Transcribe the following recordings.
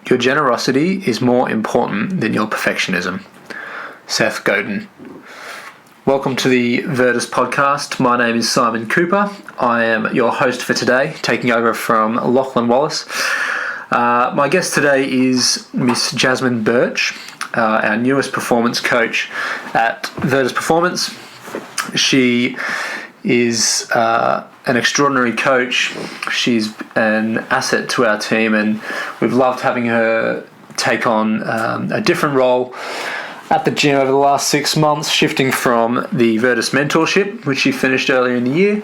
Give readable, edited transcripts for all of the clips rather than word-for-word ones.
Your generosity is more important than your perfectionism. Seth Godin. Welcome to the Virtus podcast. My name is Simon Cooper. I am your host for today, taking over from Lachlan Wallace. My guest today is Miss Jasmine Birch, our newest performance coach at Virtus Performance. She is an extraordinary coach. She's an asset to our team, and we've loved having her take on a different role at the gym over the last 6 months, shifting from the Virtus mentorship, which she finished earlier in the year,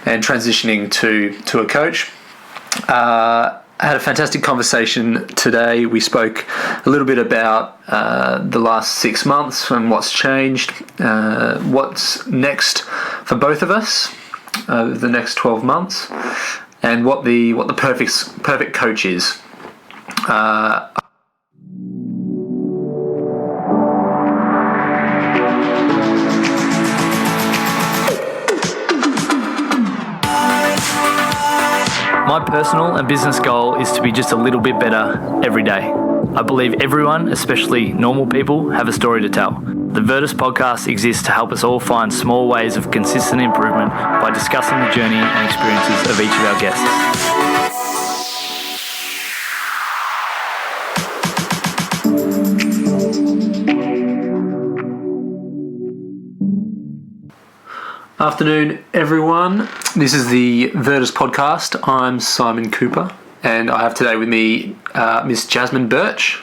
and transitioning to a coach. I had a fantastic conversation today. We spoke a little bit about the last 6 months and what's changed, what's next for both of us the next 12 months, and what the perfect coach is. My personal and business goal is to be just a little bit better every day. I believe everyone, especially normal people, have a story to tell. The Virtus podcast exists to help us all find small ways of consistent improvement by discussing the journey and experiences of each of our guests. Afternoon, everyone. This is the Virtus podcast. I'm Simon Cooper, and I have today with me Miss Jasmine Birch.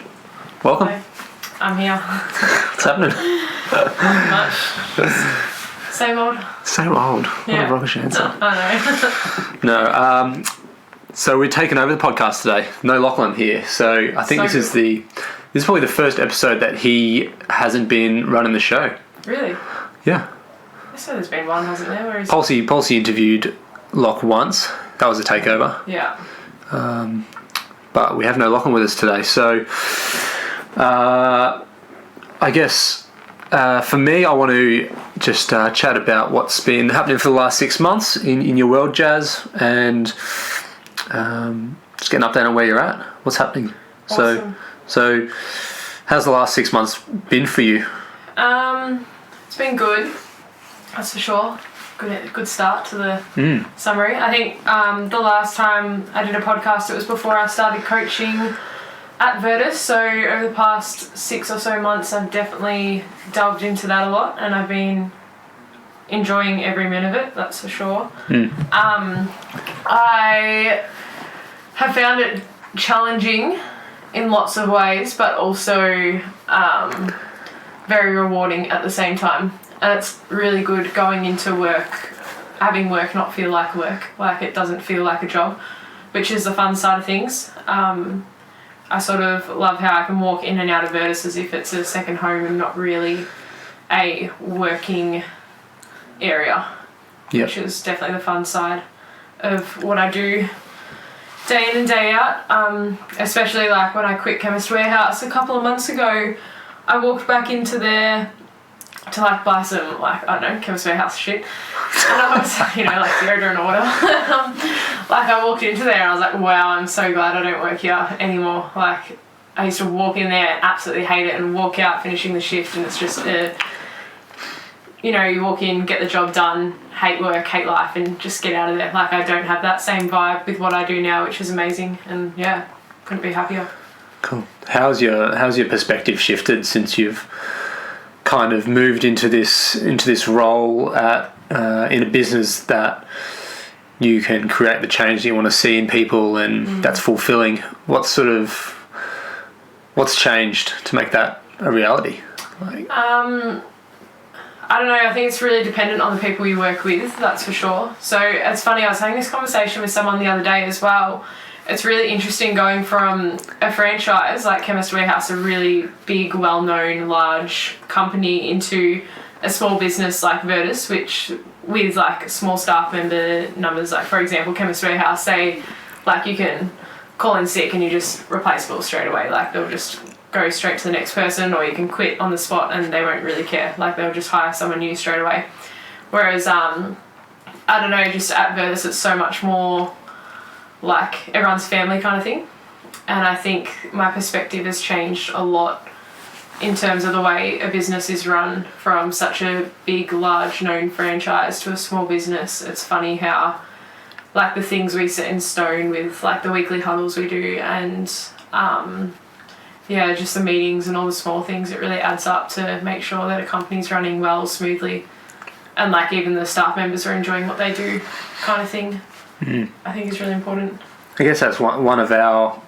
Welcome. Hi. I'm here. What's happening? Not much. Just same old. Same old. What a rubbish answer. I know. No. So we're taking over the podcast today. No Lachlan here. So I think this is probably the first episode that he hasn't been running the show. Really? Yeah. So there's been one, hasn't there? Where is Policy interviewed Loch once. That was a takeover. Yeah. But we have no Lachlan with us today. So I guess for me, I want to just chat about what's been happening for the last 6 months in your world, Jazz, and just get an update on where you're at. What's happening? Awesome. So how's the last 6 months been for you? It's been good. That's for sure. Good start to the summary. I think the last time I did a podcast, it was before I started coaching at Virtus. So over the past 6 or so months, I've definitely delved into that a lot, and I've been enjoying every minute of it. That's for sure. I have found it challenging in lots of ways, but also very rewarding at the same time. And it's really good going into work, having work not feel like work, like it doesn't feel like a job, which is the fun side of things. I sort of love how I can walk in and out of Virtus as if it's a second home and not really a working area, which is definitely the fun side of what I do day in and day out, especially like when I quit Chemist Warehouse a couple of months ago. I walked back into there to like buy some, like, I don't know, Chemist Warehouse shit. And I was, like deodorant or whatever. Like I walked into there and I was like, wow, I'm so glad I don't work here anymore. Like I used to walk in there and absolutely hate it and walk out finishing the shift, and it's just, you walk in, get the job done, hate work, hate life, and just get out of there. Like I don't have that same vibe with what I do now, which is amazing, and yeah, couldn't be happier. Cool. How's your perspective shifted since you've kind of moved into this role at in a business that you can create the change that you want to see in people, and that's fulfilling? What's changed to make that a reality? I don't know, I think it's really dependent on the people you work with, that's for sure. So it's funny, I was having this conversation with someone the other day as well. It's really interesting going from a franchise like Chemist Warehouse, a really big, well-known, large company, into a small business like Virtus, which with like small staff member numbers, like for example, Chemist Warehouse, say like you can call in sick and you just replace people straight away. Like they'll just go straight to the next person, or you can quit on the spot and they won't really care. Like they'll just hire someone new straight away. Whereas, I don't know, just at Virtus it's so much more like everyone's family kind of thing. And I think my perspective has changed a lot in terms of the way a business is run from such a big, large, known franchise to a small business. It's funny how, like, the things we set in stone with, like, the weekly huddles we do and, just the meetings and all the small things, it really adds up to make sure that a company's running well, smoothly, and, like, even the staff members are enjoying what they do kind of thing. I think is really important. I guess that's one of our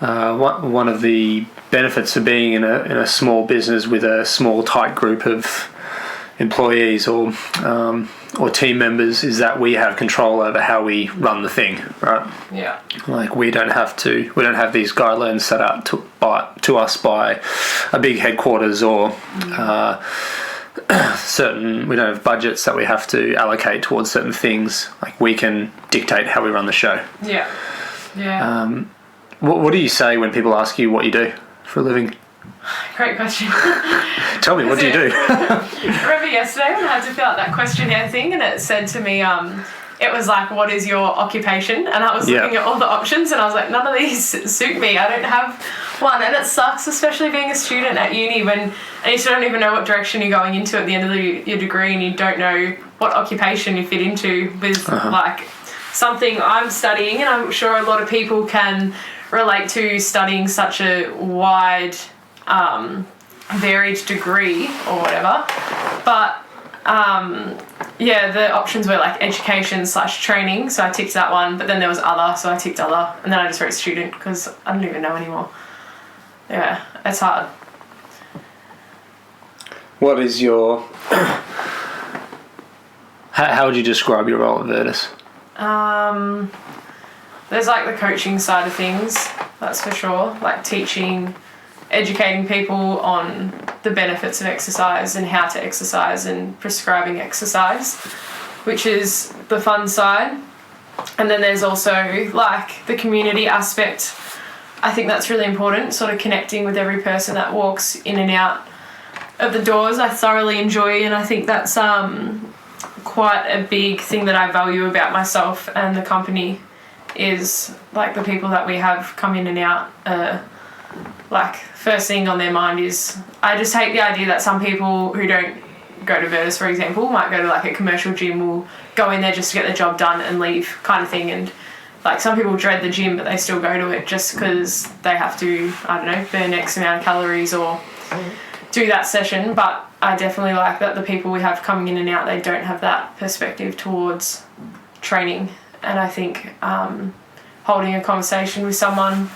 one of the benefits of being in a small business with a small tight group of employees or team members is that we have control over how we run the thing, right? Yeah. Like we don't have these guidelines set up to us by a big headquarters or we don't have budgets that we have to allocate towards certain things. Like we can dictate how we run the show. Yeah. Yeah. What do you say when people ask you what you do for a living? Great question. Tell me, what do you do? I remember yesterday when I had to fill out that questionnaire thing and it said to me, it was like, what is your occupation? And I was looking at all the options and I was like, none of these suit me. I don't have one. And it sucks, especially being a student at uni and you still don't even know what direction you're going into at the end of your degree and you don't know what occupation you fit into with like something I'm studying, and I'm sure a lot of people can relate to studying such a wide, varied degree or whatever. But the options were like education/training, so I ticked that one, but then there was other, so I ticked other, and then I just wrote student because I don't even know anymore. Yeah, it's hard. What is your... How would you describe your role at Virtus? There's like the coaching side of things, that's for sure, like teaching, educating people on the benefits of exercise and how to exercise and prescribing exercise, which is the fun side. And then there's also like the community aspect. I think that's really important, sort of connecting with every person that walks in and out of the doors. I thoroughly enjoy, and I think that's quite a big thing that I value about myself and the company is like the people that we have come in and out. Like first thing on their mind is, I just hate the idea that some people who don't go to Virtus, for example, might go to like a commercial gym, will go in there just to get the job done and leave kind of thing. And like some people dread the gym, but they still go to it just because they have to, I don't know, burn X amount of calories or do that session. But I definitely like that the people we have coming in and out, they don't have that perspective towards training. And I think holding a conversation with someone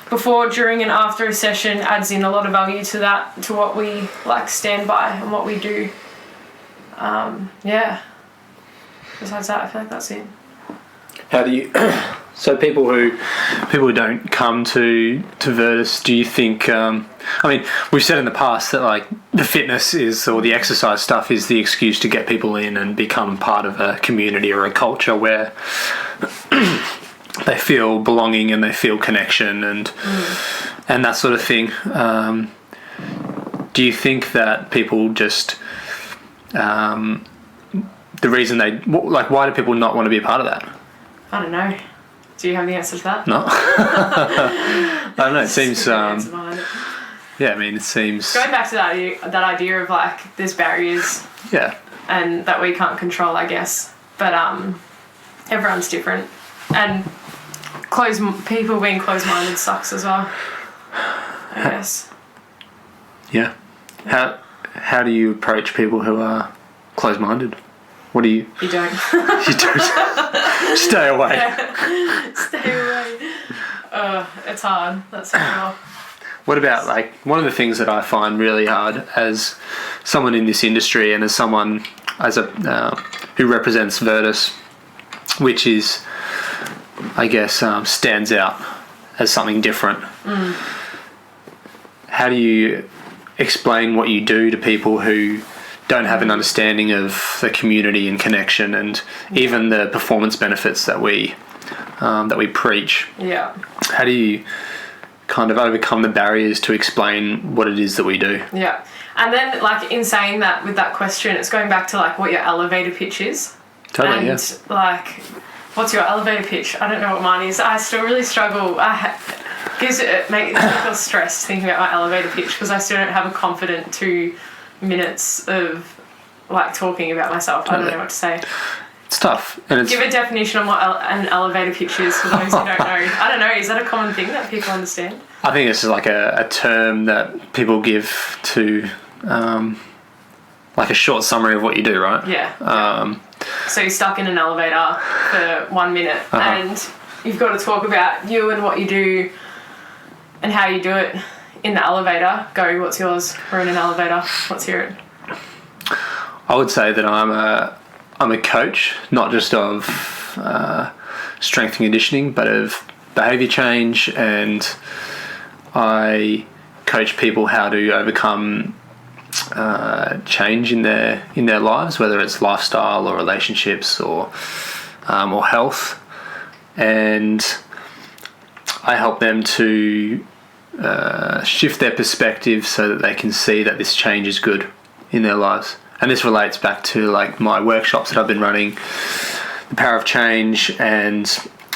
before, during and after a session adds in a lot of value to that, to what we like stand by and what we do. Besides that, I feel like that's it. How do you... So people who don't come to Virtus, do you think... I mean, we've said in the past that like the fitness is, or the exercise stuff is the excuse to get people in and become part of a community or a culture where they feel belonging and they feel connection and that sort of thing. Do you think that people just... the reason they... Like, why do people not want to be a part of that? I don't know. Do you have the answer to that? No. I don't know. It seems... yeah, I mean, it seems... Going back to that idea of, like, there's barriers. Yeah. And that we can't control, I guess. But everyone's different. And people being closed-minded sucks as well, I guess. Yeah. How do you approach people who are closed-minded? What do you... You don't. You don't. Stay away. Yeah. Stay away. It's hard. That's for sure. What about, like, one of the things that I find really hard as someone in this industry and as someone who represents Virtus, which is, I guess, stands out as something different. How do you explain what you do to people who don't have an understanding of the community and connection and even the performance benefits that we preach? Yeah. How do you kind of overcome the barriers to explain what it is that we do? Yeah. And then, like, in saying that with that question, it's going back to, like, what your elevator pitch is. Totally, and, like, What's your elevator pitch? I don't know what mine is. I still really struggle. It makes me feel stressed thinking about my elevator pitch because I still don't have a confident 2 minutes of like talking about myself. I don't know what to say. It's tough. And it's... Give a definition on what an elevator pitch is for those who don't know. I don't know. Is that a common thing that people understand? I think it's like a term that people give to like a short summary of what you do, right? Yeah. So you're stuck in an elevator for 1 minute and you've got to talk about you and what you do and how you do it in the elevator. Go, what's yours? We're in an elevator. Let's hear it. I would say that I'm a coach, not just of strength and conditioning, but of behaviour change, and I coach people how to overcome change in their lives, whether it's lifestyle or relationships or health, and I help them to shift their perspective so that they can see that this change is good in their lives. And this relates back to like my workshops that I've been running, the power of change, and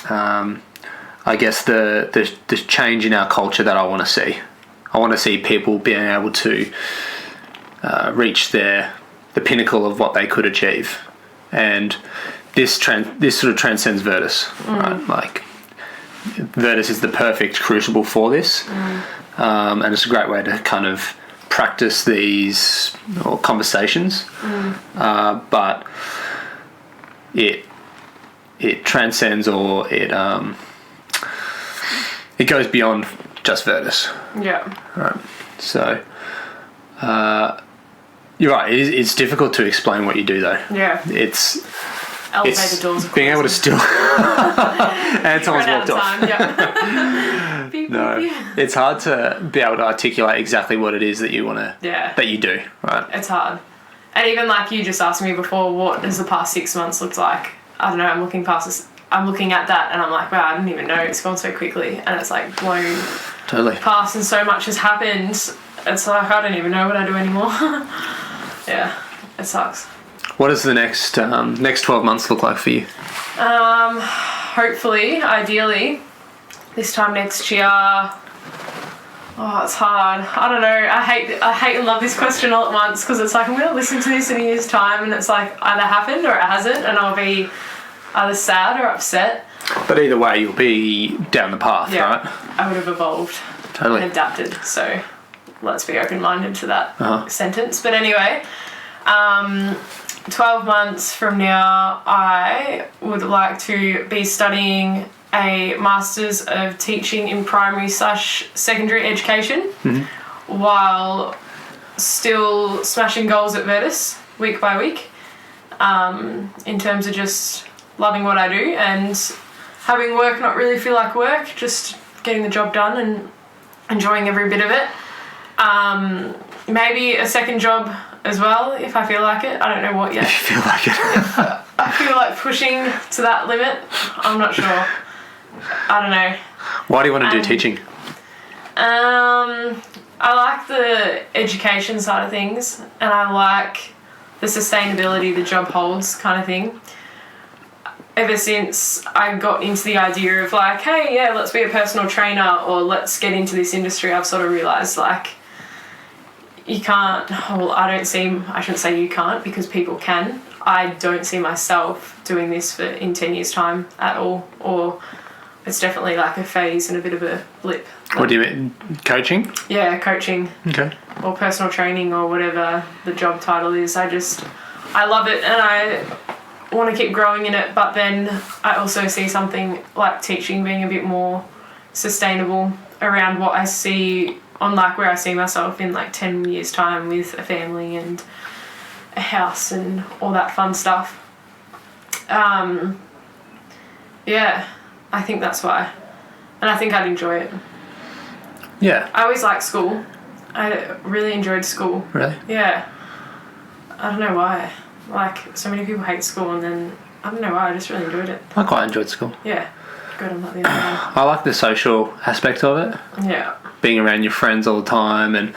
I guess the change in our culture that I want to see. I want to see people being able to reach the pinnacle of what they could achieve, and this sort of transcends Virtus. Right? Like Virtus is the perfect crucible for this, and it's a great way to kind of practice these conversations, but it transcends, or it goes beyond just Virtus. Yeah. Right. So you're right. It's difficult to explain what you do, though. Yeah. Elevator doors. Being able to still. And someone's walked off. Yeah. No, it's hard to be able to articulate exactly what it is that you want to. Yeah. That you do, right? It's hard. And even like you just asked me before, what does the past 6 months look like? I don't know. I'm looking past this. I'm looking at that, and I'm like, wow, I didn't even know it's gone so quickly, and it's like blown past, and so much has happened. It's like I don't even know what I do anymore. Yeah, it sucks. What does the next 12 months look like for you? Hopefully, ideally, this time next year. Oh, it's hard. I don't know. I hate and love this question all at once, because it's like I'm going to listen to this in a year's time, and it's like either happened or it hasn't, and I'll be either sad or upset. But either way, you'll be down the path, right? I would have evolved and adapted. So let's be open-minded to that sentence. But anyway, 12 months from now, I would like to be studying a Masters of Teaching in Primary/Secondary Education, while still smashing goals at Virtus week by week, in terms of just loving what I do and having work not really feel like work, just getting the job done and enjoying every bit of it. Maybe a second job as well, if I feel like it. I don't know what yet. If you feel like it. I feel like pushing to that limit. I'm not sure. I don't know. Why do you want to do teaching? I like the education side of things, and I like the sustainability the job holds kind of thing. Ever since I got into the idea of like, hey, yeah, let's be a personal trainer, or let's get into this industry, I've sort of realised like you can't, well, I shouldn't say you can't, because people can. I don't see myself doing this in 10 years' time at all, or it's definitely like a phase and a bit of a blip. What do you mean? Coaching? Yeah, coaching. Okay. Or personal training, or whatever the job title is. I love it, and I want to keep growing in it, but then I also see something like teaching being a bit more sustainable around what I see on like where I see myself in like 10 years time with a family and a house and all that fun stuff. Yeah, I think that's why. And I think I'd enjoy it. Yeah. I always liked school. I really enjoyed school. Really? Yeah. I don't know why. Like, so many people hate school, and then I don't know why, I just really enjoyed it. I quite enjoyed school. Yeah. Good, I'm not the other one. I like the social aspect of it. Yeah. Being around your friends all the time, and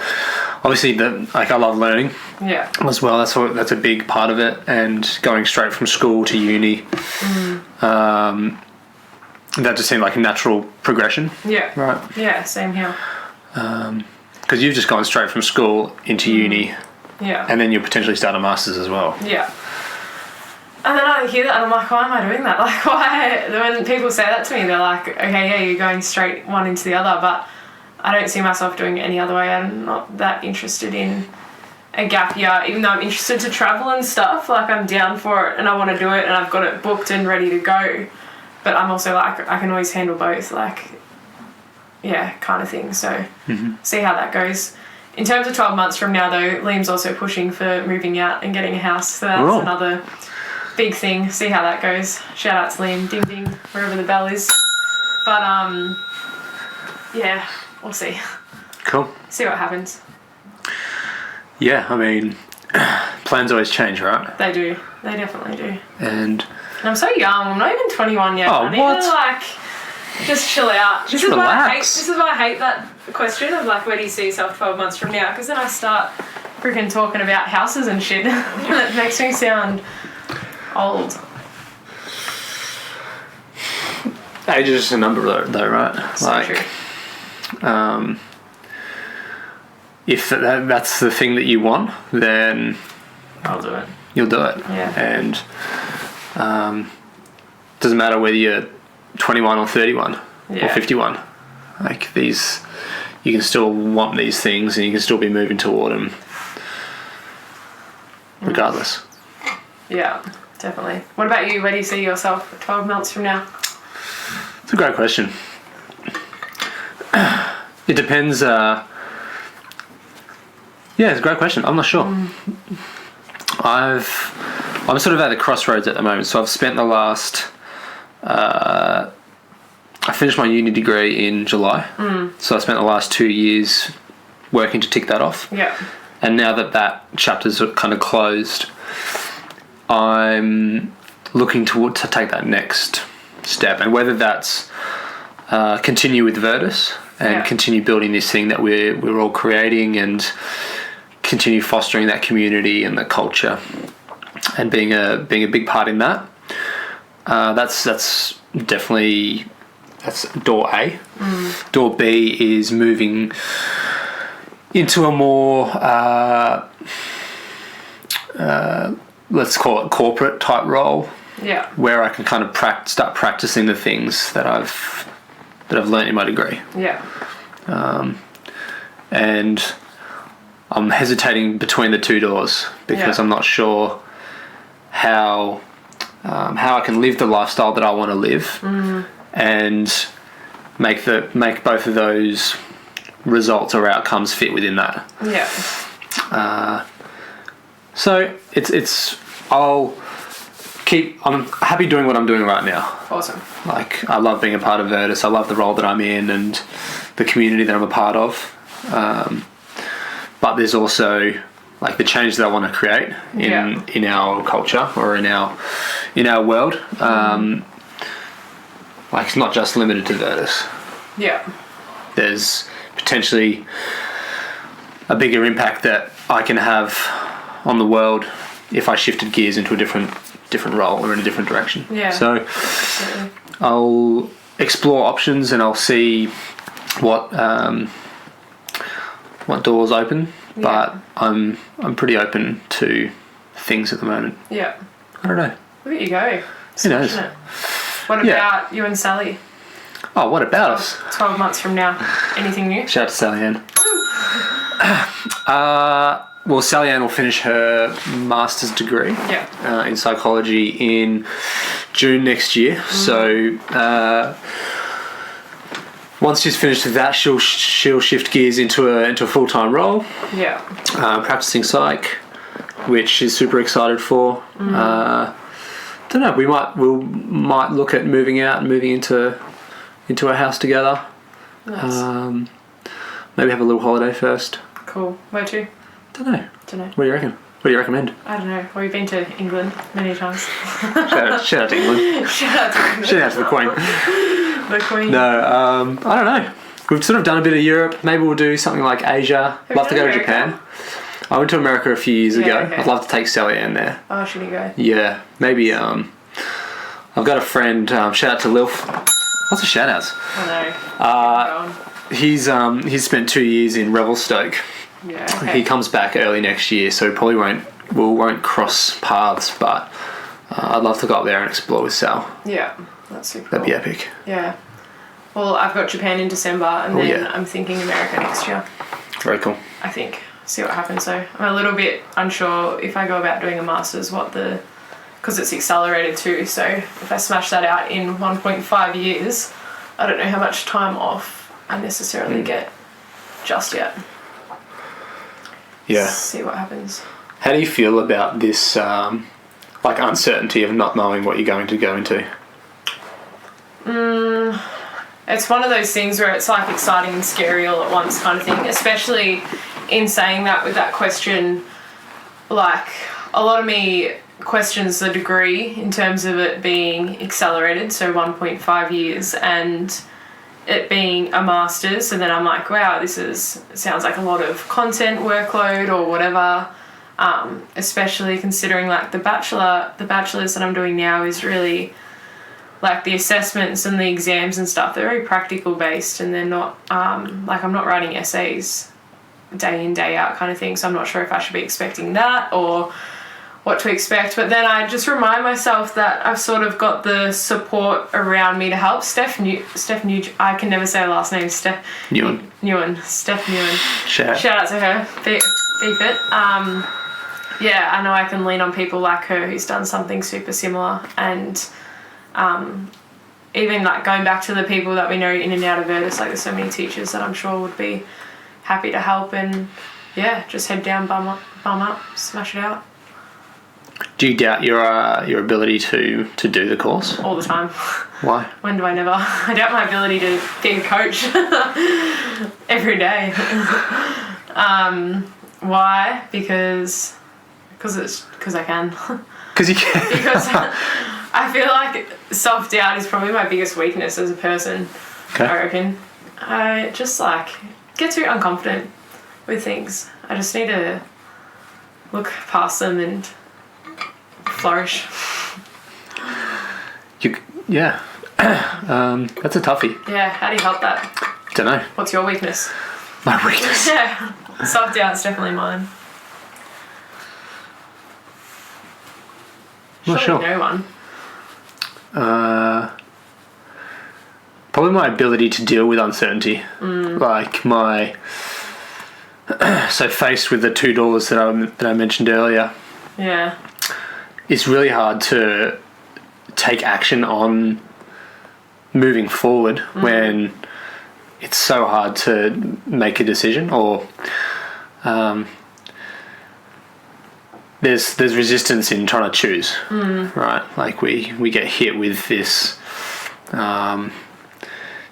obviously I love learning. Yeah. As well. That's a big part of it, and going straight from school to uni. That just seemed like a natural progression. Yeah. Right. Yeah, same here. Because you've just gone straight from school into uni. Yeah. And then you'll potentially start a master's as well. Yeah. And then I hear that and I'm like, why am I doing that? Like, why? When people say that to me, they're like, okay, yeah, you're going straight one into the other, but I don't see myself doing it any other way. I'm not that interested in a gap year, even though I'm interested to travel and stuff. Like, I'm down for it and I want to do it and I've got it booked and ready to go. But I'm also like, I can always handle both, like, yeah, kind of thing. So see how that goes. In terms of 12 months from now, though, Liam's also pushing for moving out and getting a house. So that's another big thing. See how that goes. Shout out to Liam. Ding ding, wherever the bell is. But, yeah, we'll see. Cool. See what happens. Yeah, I mean, plans always change, right? They do. They definitely do. And I'm so young. I'm not even 21 yet. Oh, I need to, like, just chill out. Just relax. This is why I hate that question of, like, where do you see yourself 12 months from now? Because then I start freaking talking about houses and shit. That makes me sound old. Age is just a number, though, right? So like, true. If that's the thing that you want, then I'll do it. you'll do it. Yeah. And doesn't matter whether you're 21 or 31 or 51. Like, these, you can still want these things and you can still be moving toward them regardless. Yeah, definitely. What about you? Where do you see yourself 12 months from now? It's a great question. It depends. Yeah, it's a great question. I'm not sure. I'm sort of at the crossroads at the moment. So I've spent the last. I finished my uni degree in July. So I spent the last 2 years working to tick that off. Yeah. And now that chapter's kind of closed, I'm looking to take that next step, and whether that's continue with Virtus and continue building this thing that we're all creating and continue fostering that community and the culture and being a big part in that. That's definitely door A. Door B is moving into a more let's call it corporate type role. Yeah. Where I can kind of start practicing the things that I've learnt in my degree. Yeah. And I'm hesitating between the two doors because I'm not sure how I can live the lifestyle that I want to live and make both of those results or outcomes fit within that. Yeah. So I'm happy doing what I'm doing right now. Awesome. Like, I love being a part of Virtus. I love the role that I'm in and the community that I'm a part of. But there's also, like, the change that I want to create in our culture or in our world. Like, it's not just limited to Virtus. Yeah. There's potentially a bigger impact that I can have on the world if I shifted gears into a different role or in a different direction. Yeah. So absolutely. I'll explore options and I'll see what doors open. But I'm pretty open to things at the moment. Yeah. I don't know. Look at you go. Who knows? What about you and Sally? Oh, what about us? 12 months from now. Anything new? Shout out to Sally Ann. Well, Sally Ann will finish her master's degree in psychology in June next year. So once she's finished with that, she'll shift gears into a full-time role. Yeah. Practicing psych, which she's super excited for. Don't know. We might look at moving out and moving into a house together. Nice. Maybe have a little holiday first. Cool. Where to? Don't know. What do you reckon? What do you recommend? I don't know. Well, we've been to England many times. Shout out to England. Shout out to England. Shout out to the Queen. The Queen. No, I don't know. We've sort of done a bit of Europe. Maybe we'll do something like Asia. Love to go to Japan. I went to America a few years ago. Okay. I'd love to take Sally Ann there. Oh, should we go? Yeah. Maybe I've got a friend, shout out to Lilf. Lots of shout outs. I know. He's spent 2 years in Revelstoke. Yeah. Okay. He comes back early next year, so we probably won't cross paths, but I'd love to go up there and explore with Sal. Yeah, that's super That'd be cool. epic. Yeah. Well, I've got Japan in December, and then I'm thinking America next year. Very cool. I think. See what happens. So I'm a little bit unsure if I go about doing a master's, because it's accelerated too. So if I smash that out in 1.5 years, I don't know how much time off I necessarily get just yet. Yeah. See what happens. How do you feel about this, uncertainty of not knowing what you're going to go into? It's one of those things where it's like exciting and scary all at once kind of thing, especially in saying that with that question. Like, a lot of me questions the degree in terms of it being accelerated, so 1.5 years, and it being a master's, and then I'm like, wow, sounds like a lot of content workload or whatever, especially considering like the bachelor's that I'm doing now is really like the assessments and the exams and stuff, they're very practical based, and they're not I'm not writing essays day in, day out kind of thing, so I'm not sure if I should be expecting that or what to expect. But then I just remind myself that I've sort of got the support around me to help. Steph Nugent, I can never say her last name, Steph Newen. Steph Newen. Shout out to her. Be fit. Yeah, I know I can lean on people like her who's done something super similar, and even like going back to the people that we know in and out of Virtus, like there's so many teachers that I'm sure would be happy to help, and yeah, just head down, bum up, smash it out. Do you doubt your ability to do the course? All the time. Why? When do I never? I doubt my ability to be a coach every day. Why? Because I can. Because you can. Because I feel like self-doubt is probably my biggest weakness as a person. Okay. I reckon. I just get too unconfident with things. I just need to look past them and flourish. That's a toughie. Yeah, how do you help that? Don't know. What's your weakness? My weakness? Yeah, self-doubt's definitely mine. Not sure. No one. Probably my ability to deal with uncertainty. So faced with the $2 that I mentioned earlier. Yeah. It's really hard to take action on moving forward when it's so hard to make a decision, or there's resistance in trying to choose, right? Like we get hit with this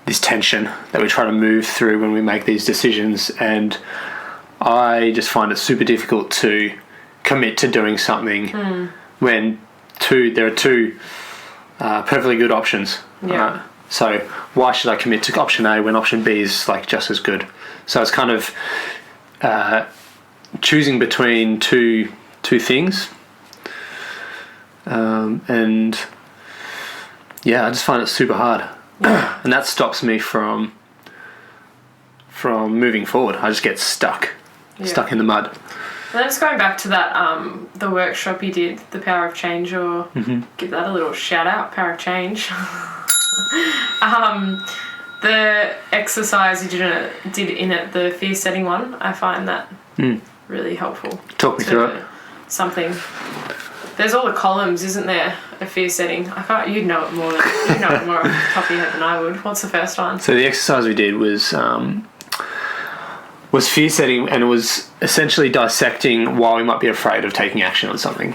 this tension that we try to move through when we make these decisions, and I just find it super difficult to commit to doing something when there are two perfectly good options. Yeah. Right? So why should I commit to option A when option B is just as good? So it's kind of choosing between two things, and yeah, I just find it super hard, and that stops me from moving forward. I just get stuck in the mud. And then just going back to that, the workshop you did, the Power of Change, or give that a little shout out, Power of Change. The exercise you did in it, the fear setting one, I find that really helpful. Talk me through it. Something. There's all the columns, isn't there, of fear setting? You'd know it more off the top of your head than I would. What's the first one? So the exercise we did was fear setting, and it was essentially dissecting why we might be afraid of taking action on something.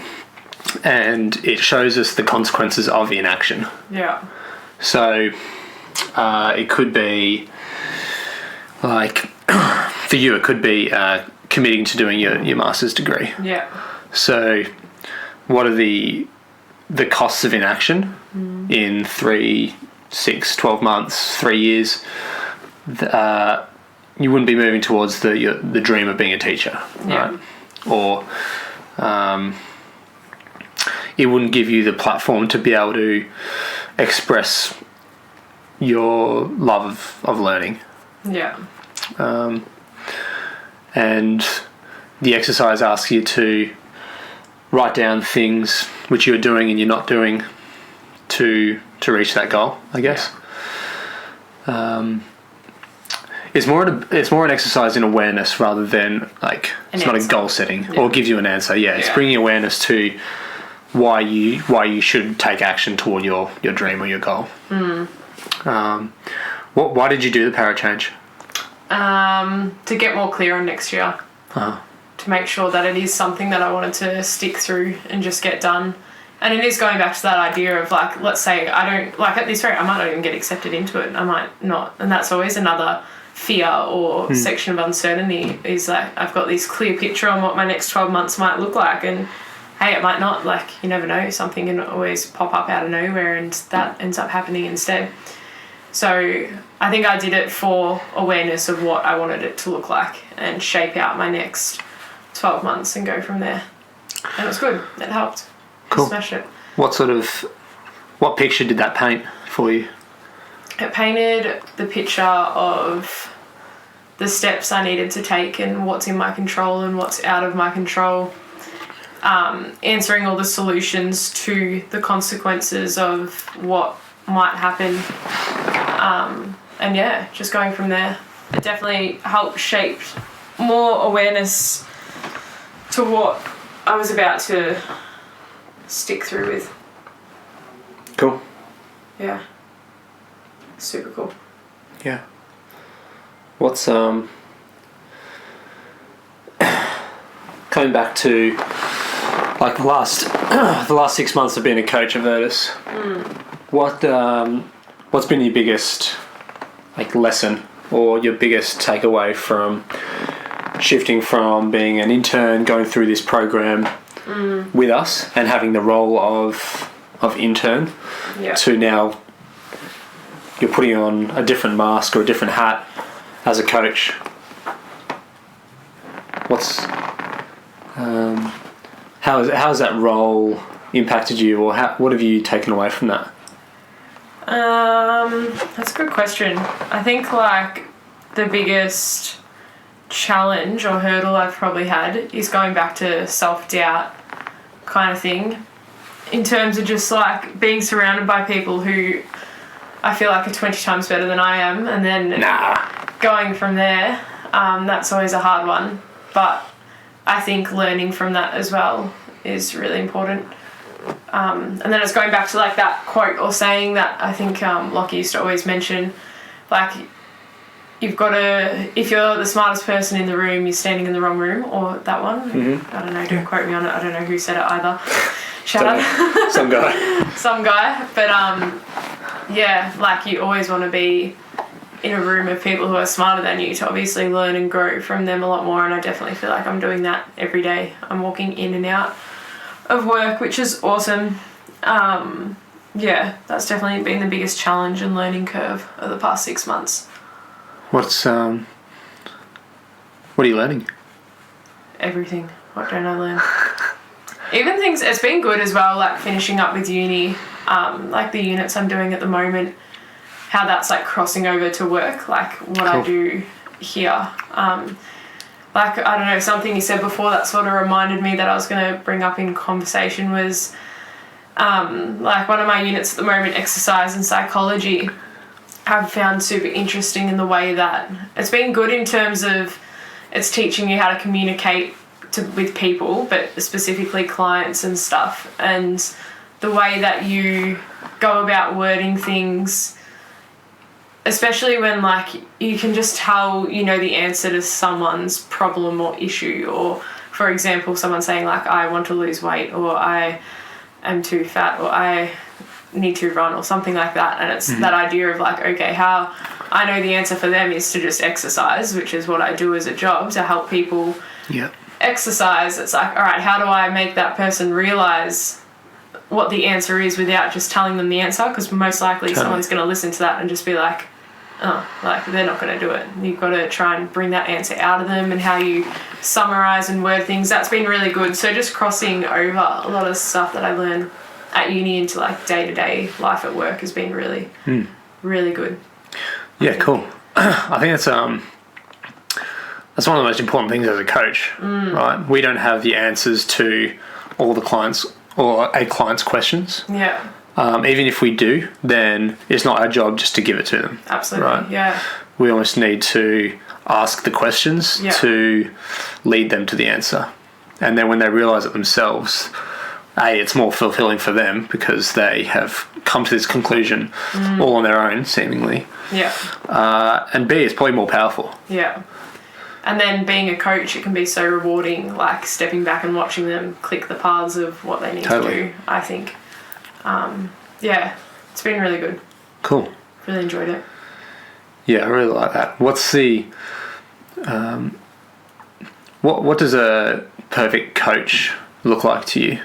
And it shows us the consequences of inaction. Yeah. So it could be like, for you, it could be committing to doing your master's degree. Yeah. So what are the costs of inaction in 3, 6, 12 months, 3 years? You wouldn't be moving towards the dream of being a teacher, right? Or it wouldn't give you the platform to be able to express your love of learning. Yeah. And the exercise asks you to write down things which you're doing and you're not doing to reach that goal, I guess. Yeah. It's more an exercise in awareness rather than like it's not a goal setting or give you an answer. It's bringing awareness to why you should take action toward your dream or your goal. Why did you do the para change? To get more clear on next year. To make sure that it is something that I wanted to stick through and just get done. And it is going back to that idea of like, let's say I don't like at this rate, I might not even get accepted into it. I might not, and that's always another fear or section of uncertainty. Is like I've got this clear picture on what my next 12 months might look like, and hey, it might not. Like you never know, something can always pop up out of nowhere, and that ends up happening instead. So I think I did it for awareness of what I wanted it to look like and shape out my next 12 months and go from there. And it was good. It helped. Cool. Smashed it. What picture did that paint for you? It painted the picture of the steps I needed to take and what's in my control and what's out of my control. Answering all the solutions to the consequences of what might happen. And yeah, just going from there. It definitely helped shape more awareness to what I was about to stick through with. Cool. Yeah. Super cool. Yeah. What's coming back to like the last 6 months of being a coach of Virtus? What's been your biggest like lesson or your biggest takeaway from shifting from being an intern, going through this program with us and having the role of intern to now you're putting on a different mask or a different hat as a coach? How has that role impacted you, or what have you taken away from that? That's a good question. I think like the biggest challenge or hurdle I've probably had is going back to self-doubt kind of thing, in terms of just like being surrounded by people who I feel like are 20 times better than I am, and then going from there. That's always a hard one, but I think learning from that as well is really important. And then it's going back to like that quote or saying that I think Lockie used to always mention, like you've got to, if you're the smartest person in the room, you're standing in the wrong room, or that one. I don't know, don't quote me on it, I don't know who said it either. Shout out. Some guy. Some guy. But yeah, like you always want to be in a room of people who are smarter than you to obviously learn and grow from them a lot more, and I definitely feel like I'm doing that every day. I'm walking in and out of work, which is awesome. Yeah, that's definitely been the biggest challenge and learning curve of the past 6 months. What are you learning? Everything. What don't I learn? Even things, it's been good as well, like finishing up with uni, like the units I'm doing at the moment, how that's like crossing over to work, like what I do here. Like, I don't know, something you said before that sort of reminded me that I was going to bring up in conversation was like one of my units at the moment, exercise and psychology, I've found super interesting in the way that it's been good in terms of it's teaching you how to communicate with people, but specifically clients and stuff, and the way that you go about wording things, especially when like you can just tell you know the answer to someone's problem or issue, or for example someone saying like I want to lose weight, or I am too fat, or I need to run, or something like that, and it's that idea of like, okay, how I know the answer for them is to just exercise, which is what I do as a job to help people exercise. It's like, all right, how do I make that person realize what the answer is without just telling them the answer, because most likely someone's going to listen to that and just be like, like they're not going to do it. You've got to try and bring that answer out of them, and how you summarize and word things. That's been really good. So just crossing over a lot of stuff that I learned at uni into like day-to-day life at work has been really, really good. Yeah, cool. I think that's one of the most important things as a coach, right? We don't have the answers to all the clients or a client's questions. Yeah. Even if we do, then it's not our job just to give it to them. Absolutely. Right? Yeah. We almost need to ask the questions to lead them to the answer. And then when they realise it themselves, A, it's more fulfilling for them because they have come to this conclusion all on their own, seemingly. Yeah. And B, it's probably more powerful. Yeah. And then being a coach, it can be so rewarding, like stepping back and watching them click the paths of what they need to do, I think. Yeah, it's been really good. Cool. Really enjoyed it. Yeah, I really like that. What's the... what does a perfect coach look like to you?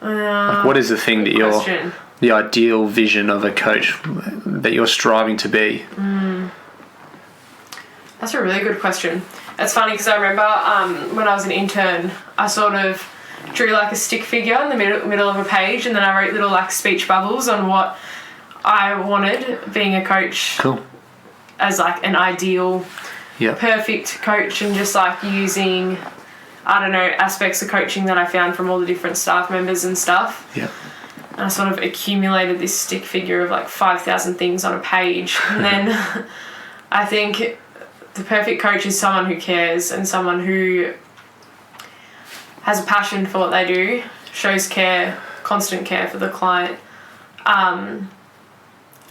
Like what is the thing that the ideal vision of a coach that you're striving to be? That's a really good question. It's funny because I remember when I was an intern, I sort of drew like a stick figure in the middle of a page, and then I wrote little like speech bubbles on what I wanted being a coach. Cool. As like an ideal, perfect coach, and just like using, I don't know, aspects of coaching that I found from all the different staff members and stuff. Yeah. And I sort of accumulated this stick figure of like 5,000 things on a page. And then I think the perfect coach is someone who cares and someone who has a passion for what they do, shows care, constant care for the client,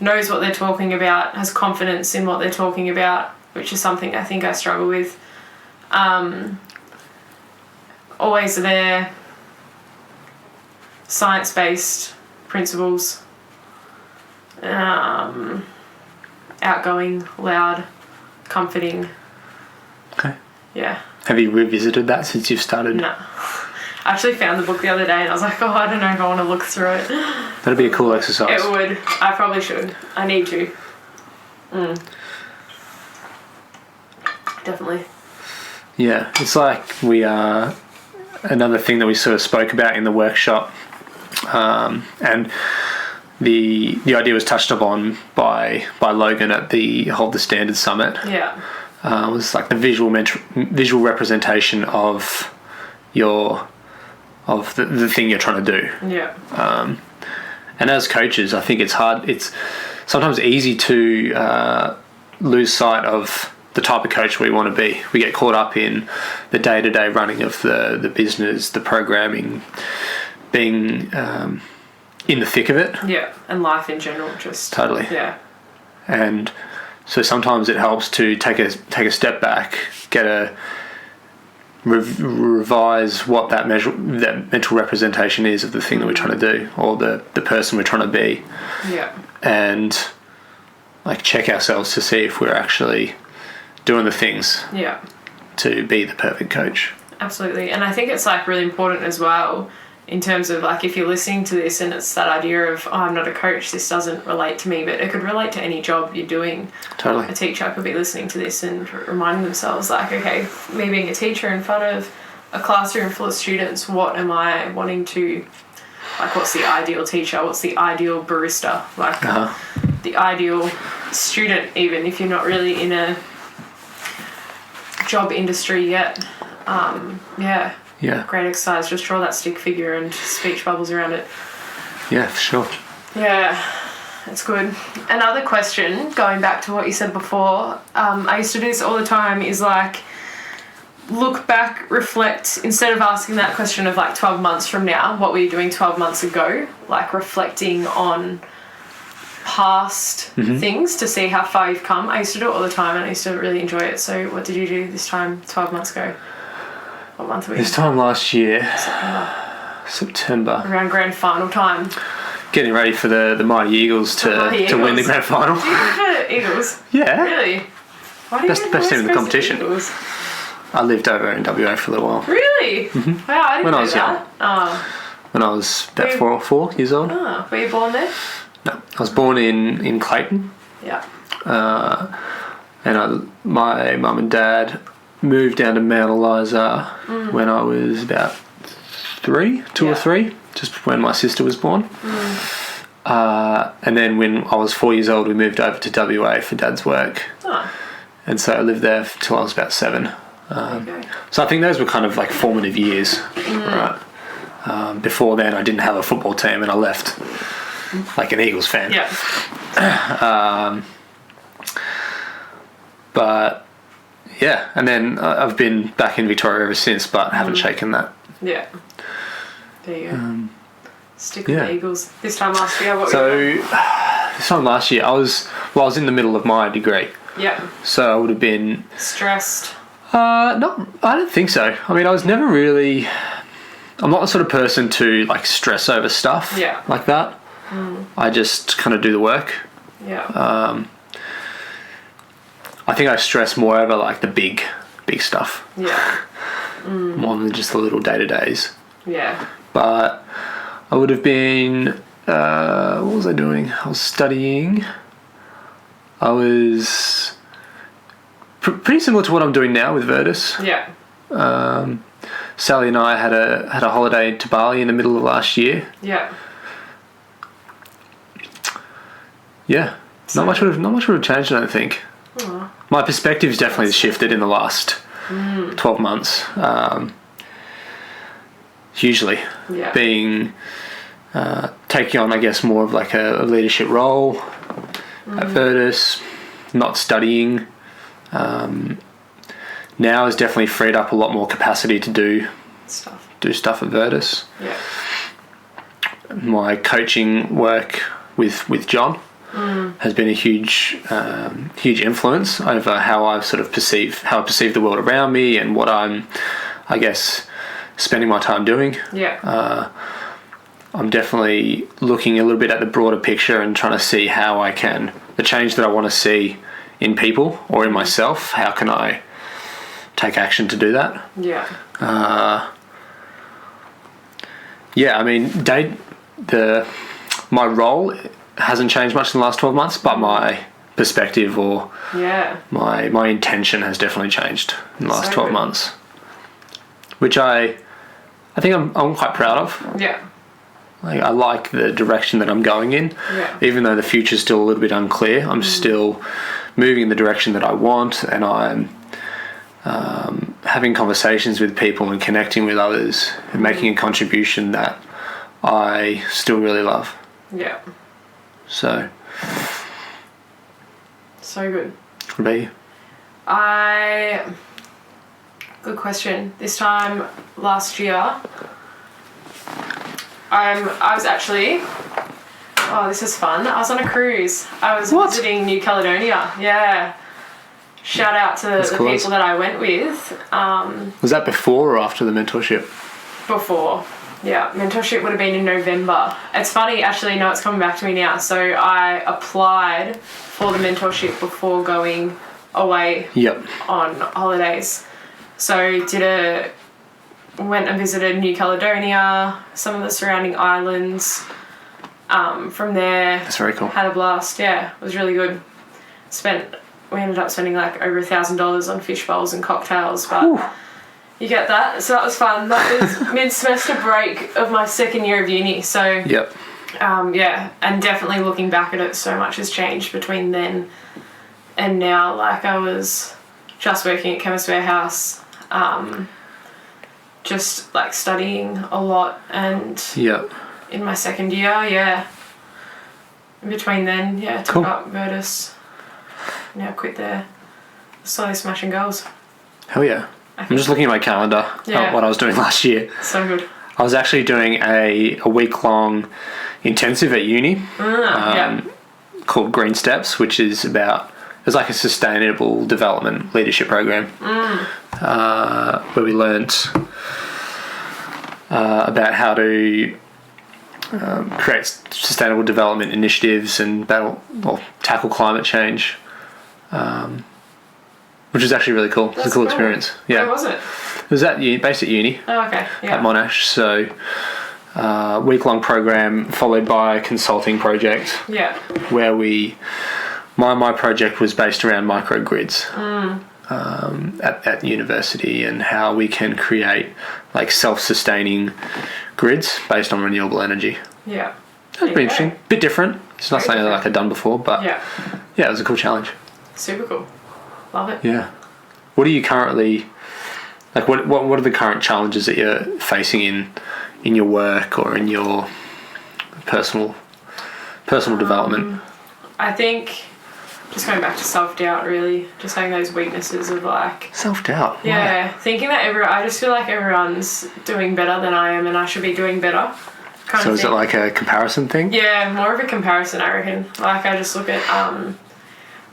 knows what they're talking about, has confidence in what they're talking about, which is something I think I struggle with. Always there, science-based principles, outgoing, loud, comforting. Okay. Yeah. Have you revisited that since you've started? No. I actually found the book the other day and I was like, I don't know if I want to look through it. That'd be a cool exercise. It would. I probably should. I need to. Definitely. Yeah, it's like another thing that we sort of spoke about in the workshop, and the idea was touched upon by Logan at the Hold the Standard Summit. Yeah. It was like the visual representation of the thing you're trying to do. Yeah. And as coaches, I think it's hard. It's sometimes easy to lose sight of the type of coach we want to be. We get caught up in the day-to-day running of the business, the programming, being in the thick of it. Yeah, and life in general, just totally. Yeah. And so sometimes it helps to take a step back, get a revise what that mental representation is of the thing that we're trying to do, or the person we're trying to be. Yeah. And like check ourselves to see if we're actually doing the things to be the perfect coach. Absolutely. And I think it's like really important as well in terms of like if you're listening to this and it's that idea of, I'm not a coach, this doesn't relate to me, but it could relate to any job you're doing. Totally. A teacher could be listening to this and reminding themselves like, okay, me being a teacher in front of a classroom full of students, what am I wanting to, like what's the ideal teacher, what's the ideal barista, like the ideal student, even if you're not really in a job industry yet. Yeah, great exercise. Just draw that stick figure and speech bubbles around it. Yeah, for sure. Yeah, it's good. Another question, going back to what you said before, I used to do this all the time, is like look back, reflect, instead of asking that question of like 12 months from now, what were you doing 12 months ago, like reflecting on past things to see how far you've come. I used to do it all the time and I used to really enjoy it. So what did you do this time 12 months ago? What month were you? This time last year, September. Around grand final time. Getting ready for the Mighty Eagles to win the grand final. Do you prefer Eagles? Yeah. Really? Why do you best team in the competition. Eagles? I lived over in WA for a little while. Really? Mm-hmm. Wow, I didn't when know I was that. young. When I was about 4 years old. Were you born there? No, I was born in Clayton. Yeah. and my mum and dad moved down to Mount Eliza when I was about two or three, just when my sister was born. And then when I was 4 years old, we moved over to WA for Dad's work. And so I lived there till I was about 7. So I think those were kind of like formative years, right? Before then, I didn't have a football team, and I left like an Eagles fan. But yeah, and then I've been back in Victoria ever since, but haven't shaken that. Yeah. There you go. Stick with the Eagles. This time last year, what were you doing? This time last year, I was in the middle of my degree. Yeah. So I would have been stressed. No, I don't think so. I mean, I was never really. I'm not the sort of person to like stress over stuff like that. I just kind of do the work. Yeah. I think I stress more over like the big stuff. Yeah. More than just the little day-to-days. Yeah. But I would have been. What was I doing? I was studying. I was pretty similar to what I'm doing now with Virtus. Yeah. Sally and I had a holiday to Bali in the middle of last year. Yeah. Yeah. Not much would have changed, I don't think. Aww. My perspective's definitely shifted in the last 12 months. Hugely. Yeah. Being taking on, I guess, more of like a leadership role at Virtus, not studying. Now has definitely freed up a lot more capacity to do stuff at Virtus. Yeah. My coaching work with John has been a huge influence over how I sort of perceive the world around me and what I'm, I guess, spending my time doing. Yeah. I'm definitely looking a little bit at the broader picture and trying to see how I can, the change that I want to see in people or in myself, how can I take action to do that? Yeah. I mean, my role hasn't changed much in the last 12 months, but my perspective or my intention has definitely changed in the last 12 months, which I think I'm quite proud of. Yeah. Like, I like the direction that I'm going in. Yeah. Even though the future's still a little bit unclear, I'm still moving in the direction that I want, and I'm having conversations with people and connecting with others and making a contribution that I still really love. Yeah. So good. What about you? Good question. This time last year, I was actually. Oh, this is fun. I was on a cruise. I was visiting New Caledonia. Yeah. Shout out to the people that I went with. Was that before or after the mentorship? Before. Yeah, mentorship would have been in November. It's funny, actually, no, it's coming back to me now. So I applied for the mentorship before going away on holidays. So went and visited New Caledonia, some of the surrounding islands. From there, that's very cool. Had a blast. Yeah, it was really good. We ended up spending like over $1,000 on fish bowls and cocktails, but you get that. So that was fun. That was mid-semester break of my second year of uni. So and definitely looking back at it, so much has changed between then and now. Like, I was just working at Chemist Warehouse, just like studying a lot, and in my second year, in between then, took up Virtus. Now quit there. Slowly smashing goals. Hell yeah. I'm just looking at my calendar at what I was doing last year. So good. I was actually doing a week-long intensive at uni called Green Steps, which is it's like a sustainable development leadership program where we learnt about how to create sustainable development initiatives and tackle climate change, which was actually really cool. It was a cool experience. Yeah. Where was it? It was based at uni. Oh, okay. Yeah. At Monash. So week-long program followed by a consulting project. Yeah. Where we my project was based around microgrids at university, and how we can create like self-sustaining grids based on renewable energy. Yeah. That was pretty interesting. Bit different. It's not something like I'd done before, but yeah, it was a cool challenge. Super cool. Love it. Yeah. What are you currently, like, what are the current challenges that you're facing in your work or in your personal development? I think just going back to self-doubt, really, just having those weaknesses of like Self-doubt. yeah, thinking that I just feel like everyone's doing better than I am and I should be doing better. So is it like a comparison thing? Yeah, more of a comparison, I reckon. Like, I just look at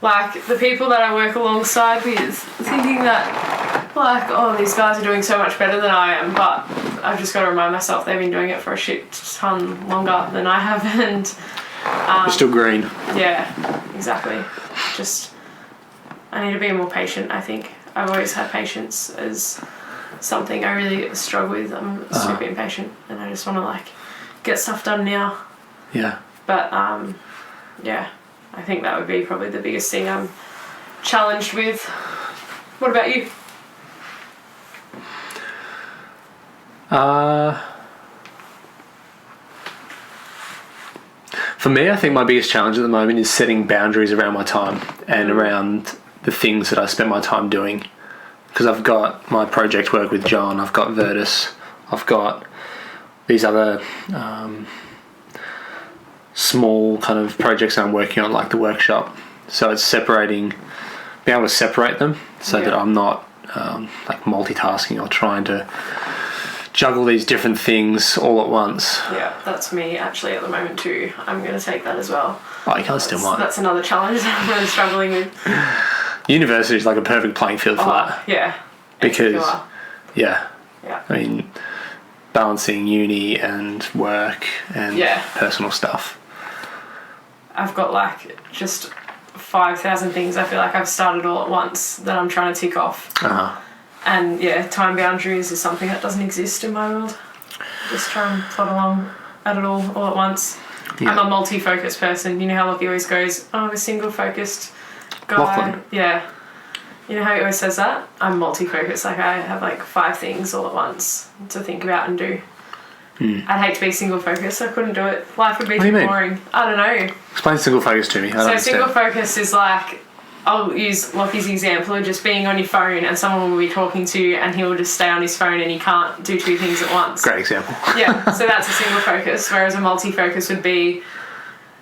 like the people that I work alongside with, thinking that like, oh, these guys are doing so much better than I am, but I've just got to remind myself they've been doing it for a shit ton longer than I have, and You're still green. yeah, exactly. Just I need to be more patient, I think. I've always had patience as something I really struggle with. I'm super impatient and I just want to like get stuff done now. Yeah. But yeah, I think that would be probably the biggest thing I'm challenged with. What about you? For me, I think my biggest challenge at the moment is setting boundaries around my time and around the things that I spend my time doing. Because I've got my project work with John, I've got Virtus, I've got these other small kind of projects I'm working on, like the workshop. So it's being able to separate them so that I'm not like multitasking or trying to juggle these different things all at once. Yeah, that's me actually at the moment too. I'm going to take that as well. Oh, you can't steal mine. That's another challenge that I'm really struggling with. University is like a perfect playing field for that. Yeah. Because, yeah. I mean, balancing uni and work and personal stuff. I've got like just 5,000 things I feel like I've started all at once that I'm trying to tick off. And yeah, time boundaries is something that doesn't exist in my world. Just try and plod along at it all at once. Yeah. I'm a multi-focused person. You know how Lockie always goes, oh, I'm a single-focused guy. Lachlan. Yeah. You know how he always says that? I'm multi-focused. Like, I have like 5 things all at once to think about and do. I'd hate to be single-focused. I couldn't do it. Life would be too boring. I don't know. Explain single focus to me. I don't understand. Single focus is like, I'll use Lockie's example of just being on your phone and someone will be talking to you and he'll just stay on his phone and he can't do 2 things at once. Great example. Yeah, so that's a single focus, whereas a multi-focus would be,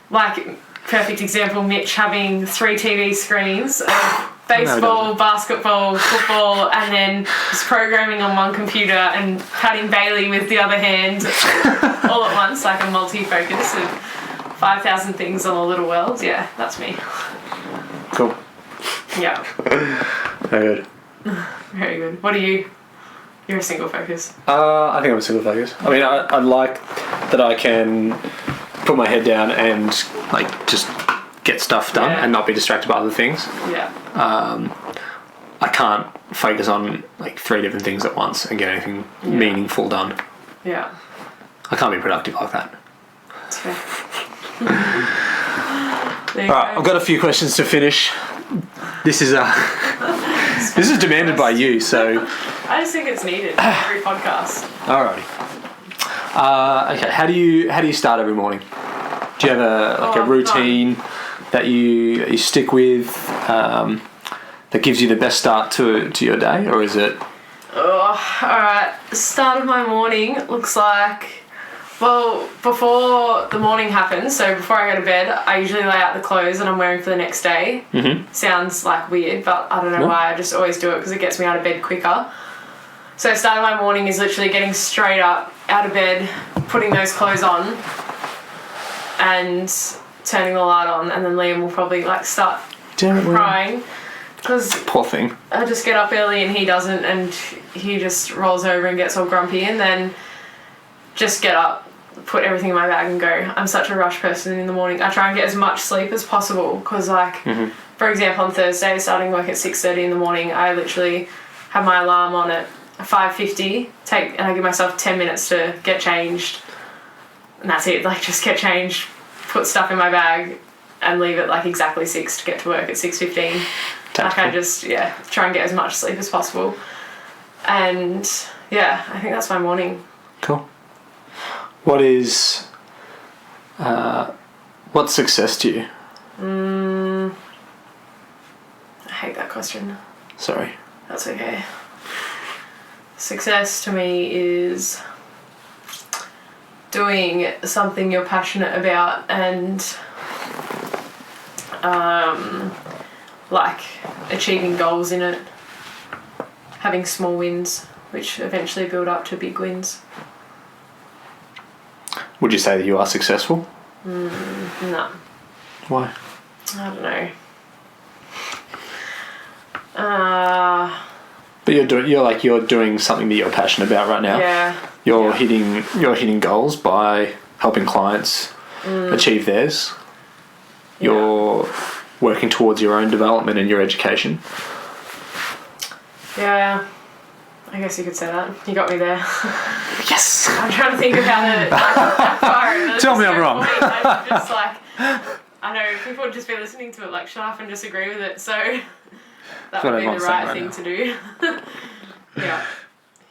like, perfect example, Mitch having 3 TV screens of baseball, basketball, football, and then just programming on one computer and patting Bailey with the other hand all at once, like a multi-focus of 5,000 things on a little world. Yeah, that's me. Cool. Yeah. Very good. Very good. What are you? You're a single focus. I think I'm a single focus. I mean, I like that I can put my head down and like just get stuff done and not be distracted by other things. Yeah. I can't focus on like 3 different things at once and get anything meaningful done. Yeah. I can't be productive like that. That's fair. Alright, I've got a few questions to finish. This is demanded by you, so I just think it's needed for every podcast. Alrighty. Okay, how do you start every morning? Do you have a routine that you stick with that gives you the best start to your day, or is it? Oh, alright. Start of my morning looks like, well, before the morning happens, so before I go to bed, I usually lay out the clothes that I'm wearing for the next day. Mm-hmm. Sounds like weird, but I don't know why, I just always do it because it gets me out of bed quicker. So start of my morning is literally getting straight up, out of bed, putting those clothes on, and turning the light on, and then Liam will probably like start crying. Because poor thing. I just get up early and he doesn't, and he just rolls over and gets all grumpy, and then just get up, put everything in my bag and go. I'm such a rush person in the morning. I try and get as much sleep as possible because, like, for example, on Thursday, starting work at 6:30 in the morning, I literally have my alarm on at 5:50, and I give myself 10 minutes to get changed, and that's it. Like, just get changed, put stuff in my bag, and leave at like exactly 6 to get to work at 6:15. Like I just try and get as much sleep as possible. And I think that's my morning. Cool. What is what's success to you? I hate that question. Sorry. That's okay. Success to me is doing something you're passionate about and like achieving goals in it, having small wins which eventually build up to big wins. Would you say that you are successful? No. Why? I don't know. But you're doing something that you're passionate about right now. Yeah. You're hitting goals by helping clients achieve theirs. You're working towards your own development and your education. Yeah. I guess you could say that. You got me there. Yes. I'm trying to think of how to backfire. Tell me I'm wrong. I'm just like, I know people would just be listening to it like shut up and disagree with it. So that would be the right thing to do. Yeah.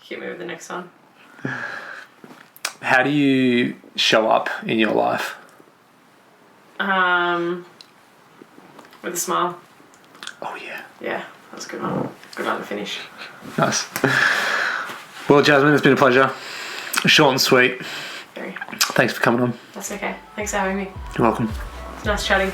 Hit me with the next one. How do you show up in your life? With a smile. Oh yeah. Yeah, that's a good one. Good one to finish. Nice. Well, Jasmine, it's been a pleasure. Short and sweet. Very. Thanks for coming on. That's okay. Thanks for having me. You're welcome. It's nice chatting.